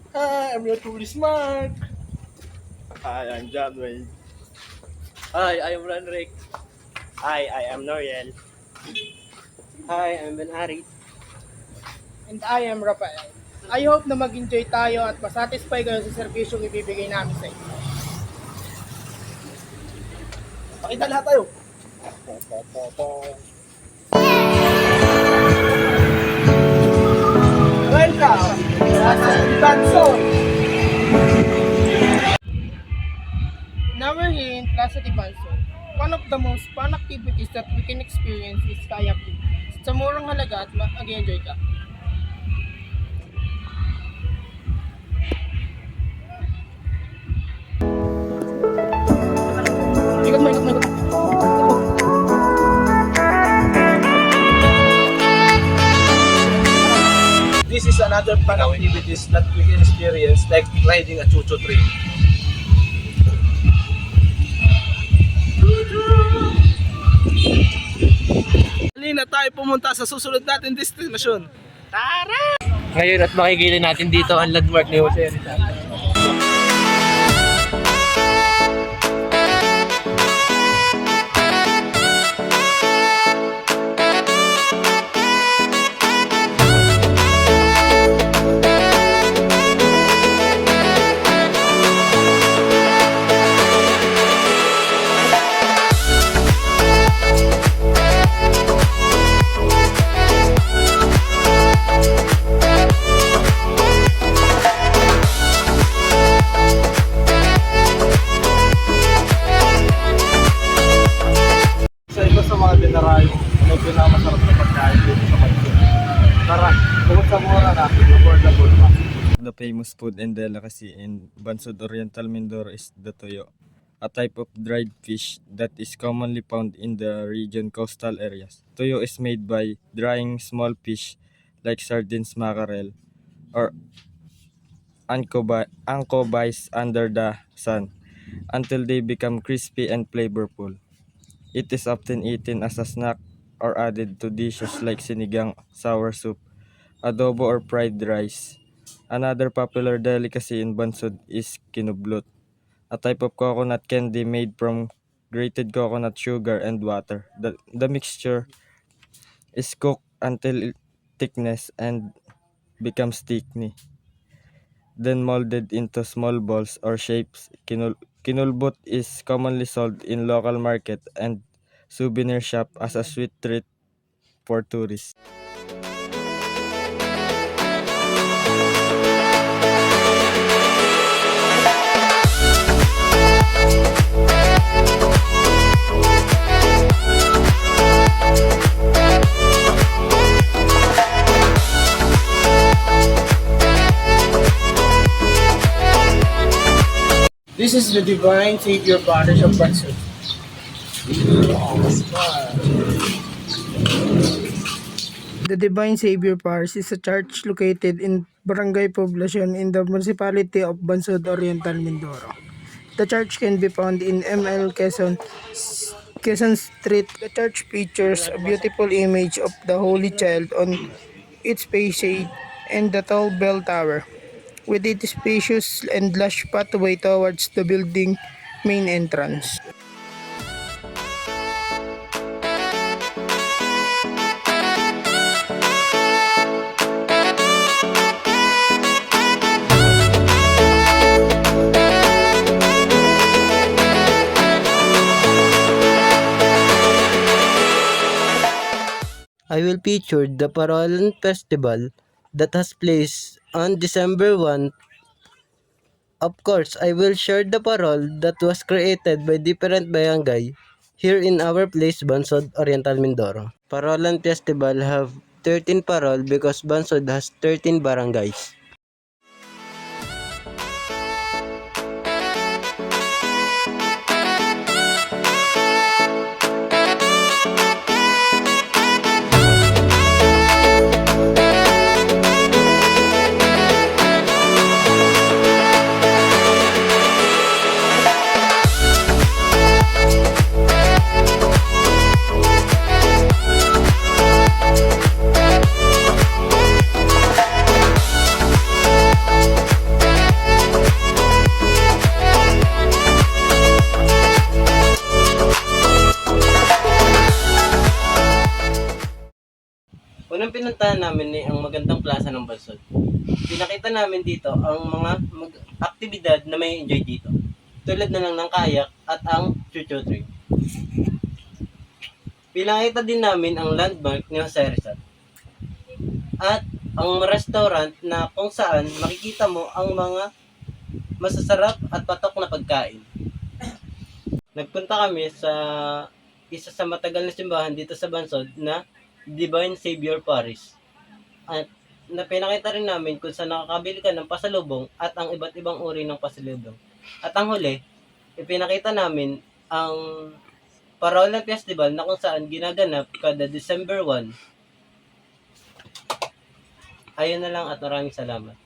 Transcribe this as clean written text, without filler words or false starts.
Hi, I'm your tourist Mark. Hi, I'm John Wayne. Hi, I am Ranrick. Hi, I am Noriel. Hi, I'm Ben Ari. And I am Rafael. I hope na mag-enjoy tayo at masatisfy kayo sa serbisyong ibibigay namin sa inyo. Pakita lahat tayo. Welcome sa Banson. Now we're here in Plaza de Banso. One of the most fun activities that we can experience is kayaking. Sa murang halaga at mag-enjoy ka. Ikot mo. This is another fun activities that we can experience like riding a chucho train. Dali na tayo pumunta sa susunod natin destinasyon. Ngayon at makikita natin dito ang landmark ni Jose Rizal. Sa iba sa mga dinarayo, may pinakamasarap na pagkain dito sa Banson. Tara, bukod sa mura na, affordable pa. The famous food and delicacy in Bansod Oriental Mindoro is the toyo, a type of dried fish that is commonly found in the region coastal areas. Toyo is made by drying small fish like sardines, mackerel, or anchovies under the sun until they become crispy and flavorful. It is often eaten as a snack or added to dishes like sinigang, sour soup, adobo, or fried rice. Another popular delicacy in Bansod is kinublot, a type of coconut candy made from grated coconut sugar and water. The mixture is cooked until thickness and becomes sticky, then molded into small balls or shapes. Kinulbot is commonly sold in local market and souvenir shop as a sweet treat for tourists. This is the Divine Savior Parish of Banso. The Divine Savior Parish is a church located in Barangay Poblacion in the municipality of Bansod Oriental, Mindoro. The church can be found in ML Quezon Street. The church features a beautiful image of the Holy Child on its facade and the tall bell tower, with its spacious and lush pathway towards the building main entrance. I will feature the Parolan Festival that has place on December 1. Of course, I will share the parol that was created by different barangay here in our place, Bansod, Oriental Mindoro. Parolan Festival have 13 parol because Bansod has 13 barangays. Unang pinuntahan namin ay ang magandang plaza ng Bansod. Pinakita namin dito ang mga aktibidad na may enjoy dito. Tulad na lang ng kayak at ang chuchu train. Pinakita din namin ang landmark ni Jose Rizal. At ang restaurant na kung saan makikita mo ang mga masasarap at patok na pagkain. Nagpunta kami sa isa sa matagal na simbahan dito sa Bansod na Divine Savior Parish. At pinakita rin namin kung saan nakakabili ka ng pasalubong at ang iba't ibang uri ng pasalubong. At ang huli, ipinakita namin ang Parolan Festival na kung saan ginaganap kada December 1. Ayun na lang at maraming salamat.